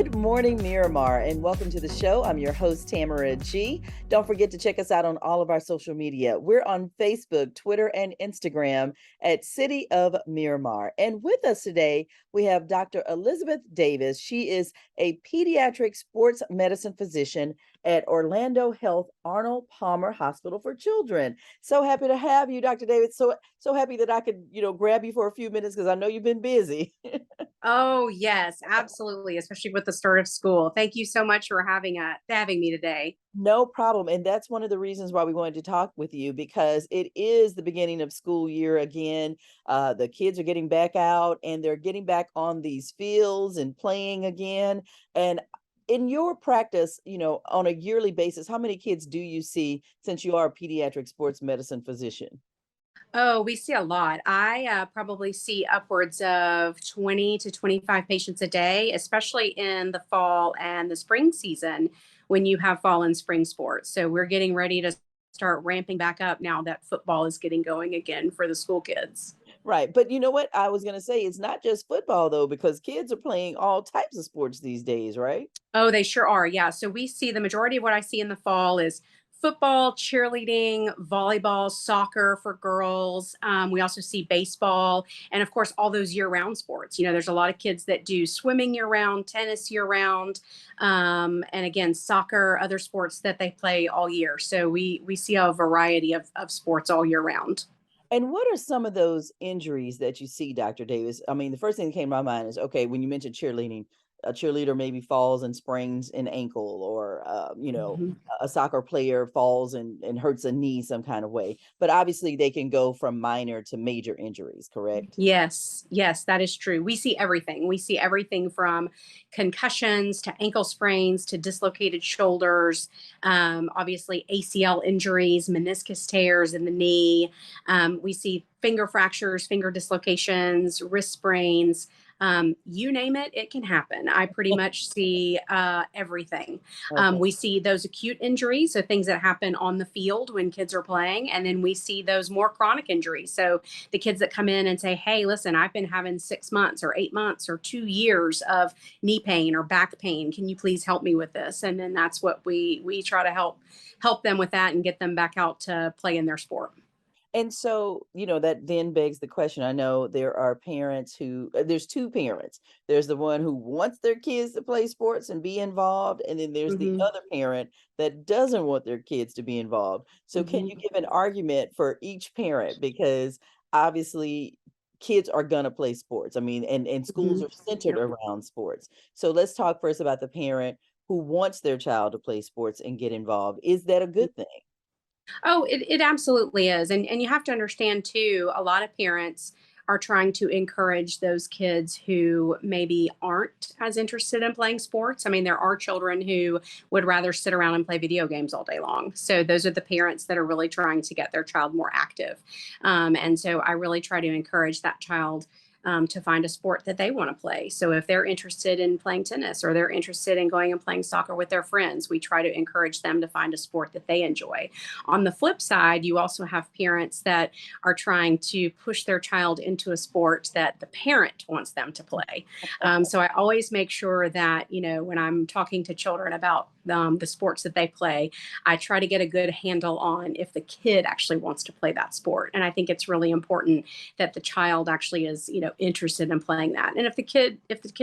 Good morning, Miramar, and welcome to the show. I'm your host, Tamara G. Don't forget to check us out on all of our social media. We're on Facebook, Twitter, and Instagram at City of Miramar. And with us today, we have Dr. Elizabeth Davis. She is a pediatric sports medicine physician at Orlando Health Arnold Palmer Hospital for Children. So happy to have you, Dr. Davis. So happy that I could, grab you for a few minutes because I know you've been busy. Oh, yes, absolutely, especially with the start of school. Thank you so much for having me today. No problem. And that's one of the reasons why we wanted to talk with you because it is the beginning of school year again. The kids are getting back out and they're getting back on these fields and playing again. And in your practice, on a yearly basis, how many kids do you see since you are a pediatric sports medicine physician? Oh, we see a lot. I probably see upwards of 20 to 25 patients a day, especially in the fall and the spring season when you have fall and spring sports. So we're getting ready to start ramping back up now that football is getting going again for the school kids. Right. But you know what? I was going to say it's not just football, though, because kids are playing all types of sports these days, right? Oh, they sure are. Yeah. So we see the majority of what I see in the fall is football, cheerleading, volleyball, soccer for girls. We also see baseball, and of course, all those year-round sports. There's a lot of kids that do swimming year-round, tennis year-round, and again, soccer, other sports that they play all year. So we see a variety of sports all year round. And what are some of those injuries that you see, Dr. Davis? I mean, the first thing that came to my mind is, okay, when you mentioned cheerleading, a cheerleader maybe falls and sprains an ankle, or Mhm. a soccer player falls and hurts a knee some kind of way. But obviously, they can go from minor to major injuries, correct? Yes, yes, that is true. We see everything. We see everything from concussions to ankle sprains to dislocated shoulders, obviously ACL injuries, meniscus tears in the knee. We see finger fractures, finger dislocations, wrist sprains. You name it, it can happen. I pretty much see everything. Okay. We see those acute injuries, so things that happen on the field when kids are playing, and then we see those more chronic injuries. So the kids that come in and say, hey, listen, I've been having 6 months or 8 months or 2 years of knee pain or back pain. Can you please help me with this? And then that's what we try to help them with that and get them back out to play in their sport. And so, that then begs the question. I know there are parents who, there's two parents. There's the one who wants their kids to play sports and be involved, and then there's the Hmm. other parent that doesn't want their kids to be involved. So, can Hmm. you give an argument for each parent? Because obviously, kids are going to play sports. I mean, and schools Hmm. are centered around sports. So, let's talk first about the parent who wants their child to play sports and get involved. Is that a good thing? Oh, it absolutely is. And you have to understand too, a lot of parents are trying to encourage those kids who maybe aren't as interested in playing sports. I mean, there are children who would rather sit around and play video games all day long. So those are the parents that are really trying to get their child more active. And so I really try to encourage that child to find a sport that they want to play. So if they're interested in playing tennis or they're interested in going and playing soccer with their friends, we try to encourage them to find a sport that they enjoy. On the flip side, you also have parents that are trying to push their child into a sport that the parent wants them to play. So I always make sure that, when I'm talking to children about the sports that they play, I try to get a good handle on if the kid actually wants to play that sport. And I think it's really important that the child actually is, interested in playing that. And if the kid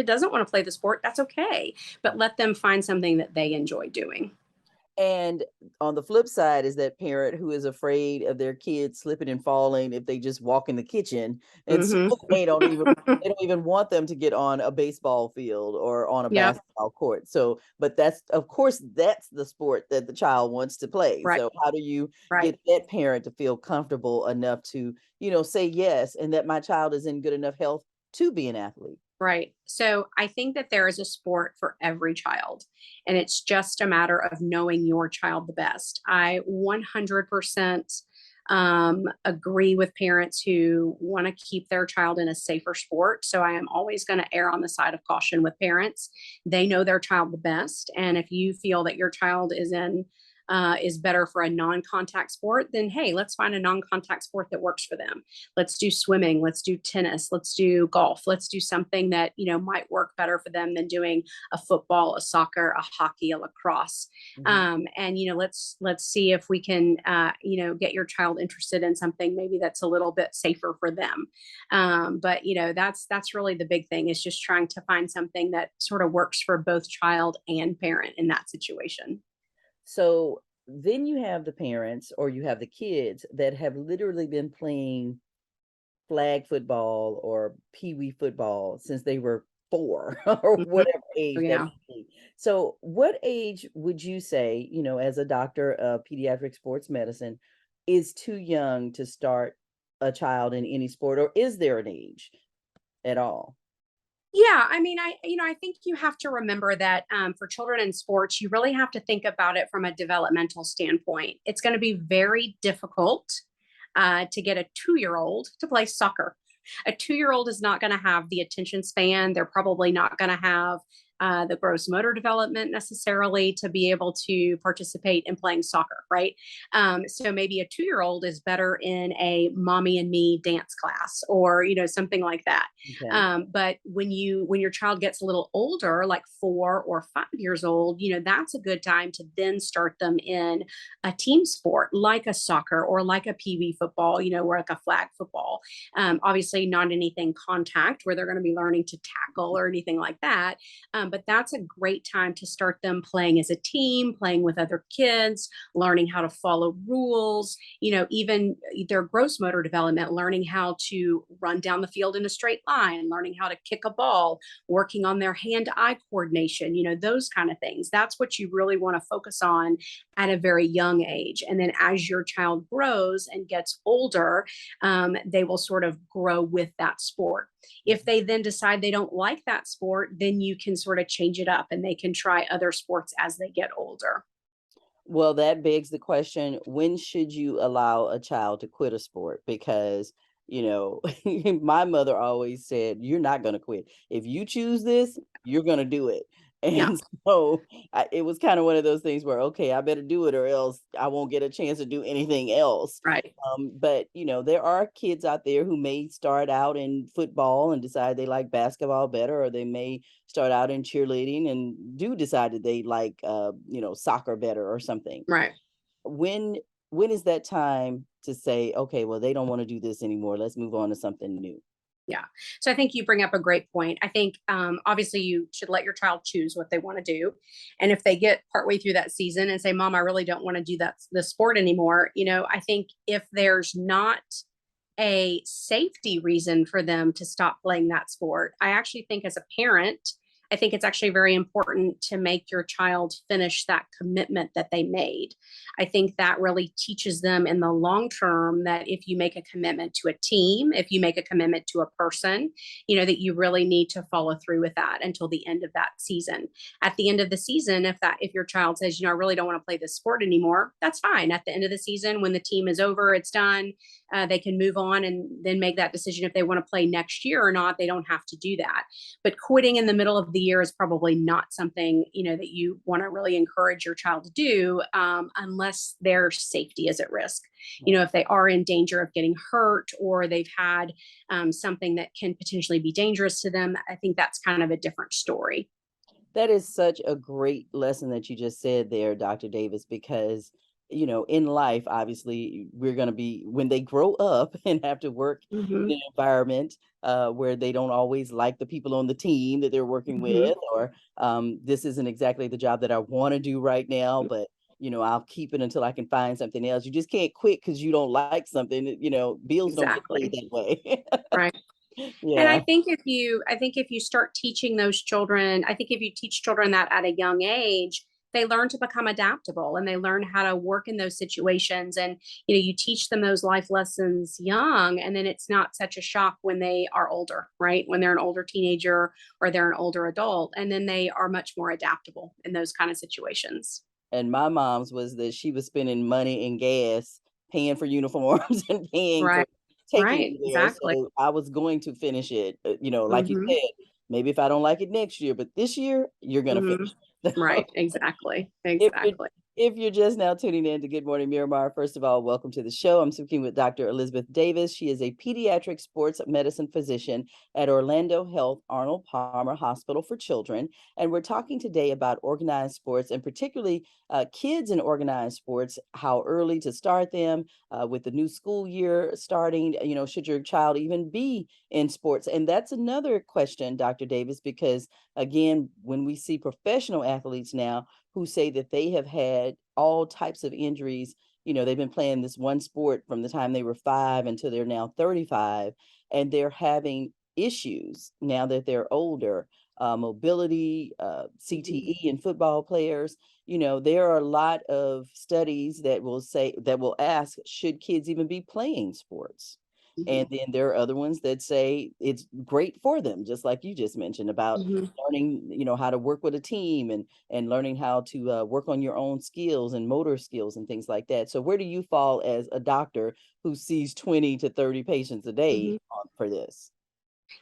doesn't want to play the sport, that's okay. But let them find something that they enjoy doing. And on the flip side is that parent who is afraid of their kids slipping and falling if they just walk in the kitchen, and so Hmm. they don't even want them to get on a baseball field or on a Yep. basketball court. So, but that's, of course, that's the sport that the child wants to play. Right. So how do you Right. get that parent to feel comfortable enough to, say yes, and that my child is in good enough health to be an athlete? Right. So I think that there is a sport for every child, and it's just a matter of knowing your child the best. I 100% agree with parents who want to keep their child in a safer sport. So I am always going to err on the side of caution with parents. They know their child the best. And if you feel that your child is in is better for a non-contact sport, then hey, let's find a non-contact sport that works for them. Let's do swimming, let's do tennis, let's do golf, let's do something that might work better for them than doing a football, a soccer, a hockey, a lacrosse. And let's see if we can get your child interested in something maybe that's a little bit safer for them. But that's really the big thing, is just trying to find something that sort of works for both child and parent in that situation. So then you have the parents or you have the kids that have literally been playing flag football or pee-wee football since they were 4 or Mhm. whatever Oh, age that yeah. may be. So what age would you say, as a doctor of pediatric sports medicine, is too young to start a child in any sport, or is there an age at all? Yeah, I mean, I think you have to remember that for children in sports, you really have to think about it from a developmental standpoint. It's going to be very difficult to get a 2-year-old to play soccer. A 2-year-old is not going to have the attention span. They're probably not going to have the gross motor development necessarily to be able to participate in playing soccer, right? So maybe a 2-year-old is better in a mommy and me dance class, or something like that. Okay. But when your child gets a little older, like 4 or 5 years old, that's a good time to then start them in a team sport like a soccer or like a pee wee football, or like a flag football. Obviously, not anything contact where they're going to be learning to tackle or anything like that. But that's a great time to start them playing as a team, playing with other kids, learning how to follow rules, even their gross motor development, learning how to run down the field in a straight line, learning how to kick a ball, working on their hand eye coordination, those kind of things. That's what you really want to focus on at a very young age. And then as your child grows and gets older, they will sort of grow with that sport. If they then decide they don't like that sport, then you can sort of change it up and they can try other sports as they get older. Well, that begs the question, when should you allow a child to quit a sport? Because, my mother always said, you're not going to quit. If you choose this, you're going to do it. Yeah, And so it was kind of one of those things where, okay, I better do it or else I won't get a chance to do anything else. right. But, there are kids out there who may start out in football and decide they like basketball better, or they may start out in cheerleading and do decide that they like, soccer better or something. Right. When when is that time to say, okay, well, they don't want to do this anymore. Let's move on to something new. Yeah. So I think you bring up a great point. I think obviously you should let your child choose what they want to do. And if they get partway through that season and say, Mom, I really don't want to do the sport anymore, I think if there's not a safety reason for them to stop playing that sport, I actually think as a parent, I think it's actually very important to make your child finish that commitment that they made. I think that really teaches them in the long term that if you make a commitment to a team, if you make a commitment to a person, that you really need to follow through with that until the end of that season. At the end of the season, if your child says, I really don't want to play this sport anymore, that's fine. At the end of the season, when the team is over, it's done. They can move on and then make that decision if they want to play next year or not. They don't have to do that. But quitting in the middle of the year is probably not something that you want to really encourage your child to do, unless their safety is at risk. Right. If they are in danger of getting hurt, or they've had something that can potentially be dangerous to them, I think that's kind of a different story. That is such a great lesson that you just said there, Dr. Davis, because, in life, obviously, we're going to be, when they grow up and have to work Hmm. in an environment where they don't always like the people on the team that they're working Hmm. with, or this isn't exactly the job that I want to do right now, but, I'll keep it until I can find something else. You just can't quit because you don't like something. Bills don't get paid Exactly. that way. Right. And Yeah. I think if you start teaching those children, I think if you teach children that at a young age, they learn to become adaptable and they learn how to work in those situations. And you teach them those life lessons young, and then it's not such a shock when they are older, right? When they're an older teenager or they're an older adult, and then they are much more adaptable in those kind of situations. And my mom's was that she was spending money and gas, paying for uniforms and paying for Right. taking Right. me there, Exactly. so I was going to finish it, like you Hmm. said, maybe if I don't like it next year, but this year, you're gonna Hmm. finish it. Right. Exactly. If you're Exactly. If you're just now tuning in to Good Morning Miramar, first of all, welcome to the show. I'm speaking with Dr. Elizabeth Davis. She is a pediatric sports medicine physician at Orlando Health Arnold Palmer Hospital for Children. And we're talking today about organized sports and particularly kids in organized sports, how early to start them with the new school year starting. Should your child even be in sports? And that's another question, Dr. Davis, because again, when we see professional athletes now, who say that they have had all types of injuries. They've been playing this one sport from the time they were 5 until they're now 35, and they're having issues now that they're older. Mobility, Mhm, CTE in football players. There are a lot of studies that will ask, should kids even be playing sports? mhm, And then there are other ones that say it's great for them, just like you just mentioned about mhm. learning, how to work with a team and learning how to work on your own skills and motor skills and things like that. So where do you fall as a doctor who sees 20 to 30 patients a day Mhm. for this?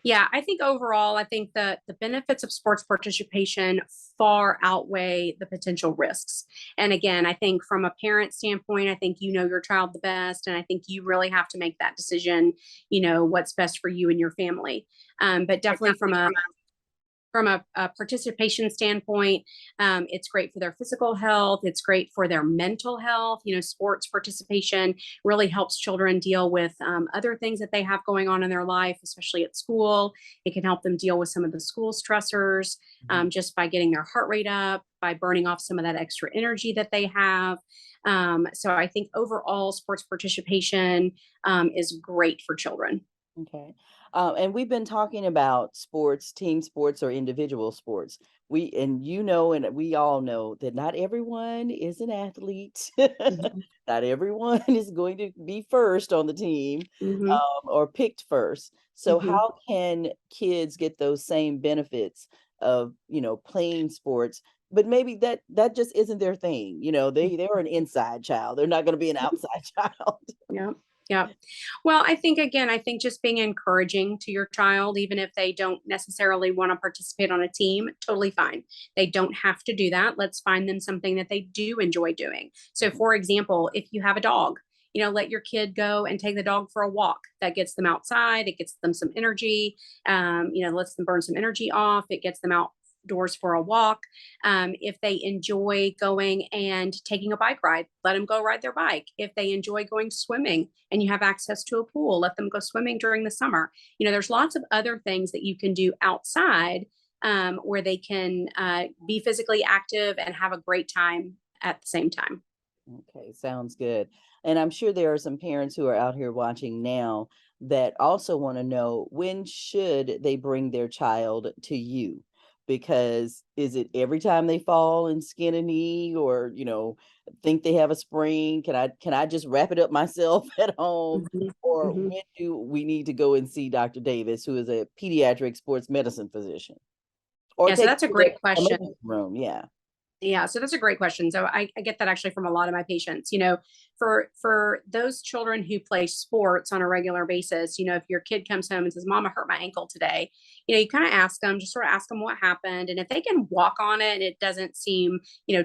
Yeah, I think overall, I think that the benefits of sports participation far outweigh the potential risks. And again, I think from a parent standpoint, I think you know your child the best, and I think you really have to make that decision. What's best for you and your family. But definitely from a participation standpoint, it's great for their physical health. It's great for their mental health. Sports participation really helps children deal with other things that they have going on in their life, especially at school. It can help them deal with some of the school stressors Mhm. just by getting their heart rate up, by burning off some of that extra energy that they have. So I think overall, sports participation is great for children. Okay. And we've been talking about sports, team sports or individual sports. And we all know that not everyone is an athlete. Mhm. Not everyone is going to be first on the team Mhm. or picked first. So Mhm. how can kids get those same benefits of, playing sports? But maybe that just isn't their thing. They're an inside child. They're not going to be an outside child. Yeah. Yeah. Well, I think just being encouraging to your child, even if they don't necessarily want to participate on a team, totally fine. They don't have to do that. Let's find them something that they do enjoy doing. So, for example, if you have a dog, let your kid go and take the dog for a walk. That gets them outside. It gets them some energy. Lets them burn some energy off. It gets them outdoors for a walk. If they enjoy going and taking a bike ride, let them go ride their bike. If they enjoy going swimming and you have access to a pool, let them go swimming during the summer. There's lots of other things that you can do outside where they can be physically active and have a great time at the same time. Okay, sounds good. And I'm sure there are some parents who are out here watching now that also want to know, when should they bring their child to you? Because is it every time they fall and skin a knee or, think they have a sprain? Can I just wrap it up myself at home? Mhm, Or mhm. when do we need to go and see Dr. Davis, who is a pediatric sports medicine physician? Or Yeah, so take that's a them to great the question. emergency room? Yeah. Yeah, so that's a great question. So I get that actually from a lot of my patients. For those children who play sports on a regular basis, if your kid comes home and says, "Mom, I hurt my ankle today," you kind of ask them, just sort of ask them what happened, and if they can walk on it and it doesn't seem,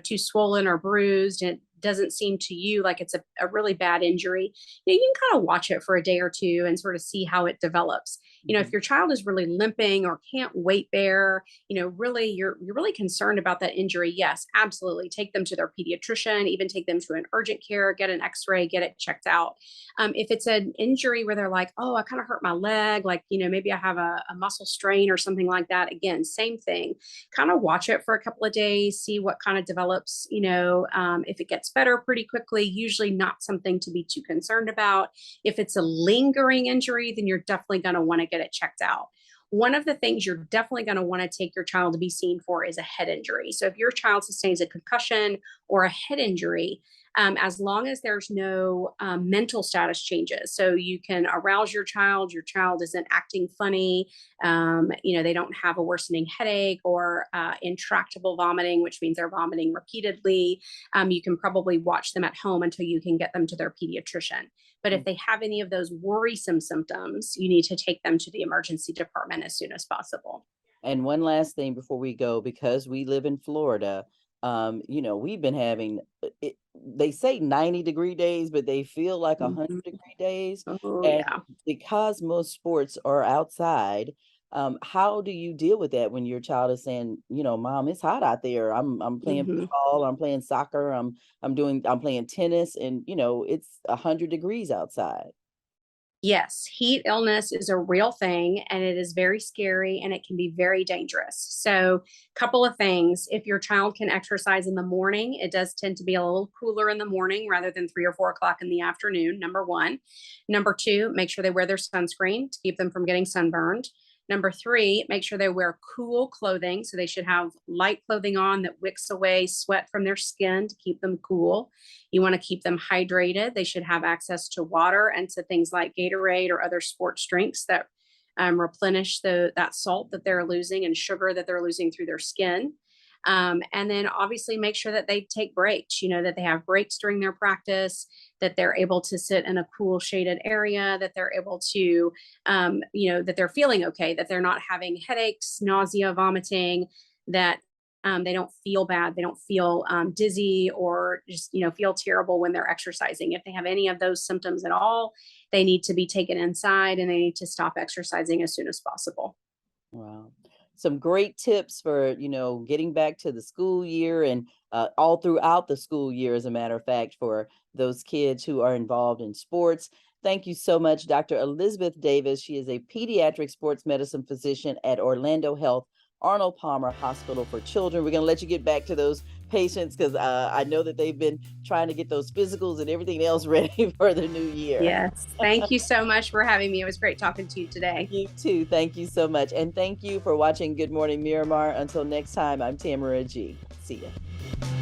too swollen or bruised, and it doesn't seem to you like it's a really bad injury, you can kind of watch it for a day or two and sort of see how it develops. If Mhm. your child is really limping or can't weight bear, really you're really concerned about that injury, yes, absolutely take them to their pediatrician, even take them to an urgent care, get an x-ray, get it checked out. If it's an injury where they're like, oh, I kind of hurt my leg, like maybe I have a muscle strain or something like that, again, same thing, kind of watch it for a couple of days, see what kind of develops. If it gets better pretty quickly, usually not something to be too concerned about. If it's a lingering injury, then you're definitely going to want to get it checked out. One of the things you're definitely going to want to take your child to be seen for is a head injury. So if your child sustains a concussion or a head injury, as long as there's no mental status changes, so you can arouse your child isn't acting funny, they don't have a worsening headache or intractable vomiting, which means they're vomiting repeatedly, you can probably watch them at home until you can get them to their pediatrician. But if they have any of those worrisome symptoms, you need to take them to the emergency department as soon as possible. And one last thing before we go, because we live in Florida, We've been having they say 90-degree days, but they feel like Mhm. 100-degree days. Oh, And yeah. because most sports are outside, how do you deal with that when your child is saying, Mom, it's hot out there. I'm playing Mhm. football, I'm playing soccer, I'm playing tennis, and it's 100 degrees outside. Yes, heat illness is a real thing and it is very scary and it can be very dangerous. So, couple of things. If your child can exercise in the morning, it does tend to be a little cooler in the morning rather than 3 or 4 o'clock in the afternoon. Number one. Number two, make sure they wear their sunscreen to keep them from getting sunburned. Number three, make sure they wear cool clothing. So, they should have light clothing on that wicks away sweat from their skin to keep them cool. You want to keep them hydrated. They should have access to water and to things like Gatorade or other sports drinks that replenish that salt that they're losing and sugar that they're losing through their skin. And then obviously make sure that they take breaks, that they have breaks during their practice, that they're able to sit in a cool shaded area, that they're able to, that they're feeling okay, that they're not having headaches, nausea, vomiting, that they don't feel bad. They don't feel dizzy or just, feel terrible when they're exercising. If they have any of those symptoms at all, they need to be taken inside and they need to stop exercising as soon as possible. Wow. Some great tips for, getting back to the school year and all throughout the school year, as a matter of fact, for those kids who are involved in sports. Thank you so much, Dr. Elizabeth Davis. She is a pediatric sports medicine physician at Orlando Health Arnold Palmer Hospital for Children. We're going to let you get back to those patients because I know that they've been trying to get those physicals and everything else ready for the new year. Yes. Thank you so much for having me. It was great talking to you today. You too. Thank you so much. And thank you for watching Good Morning Miramar. Until next time, I'm Tamara G. See ya.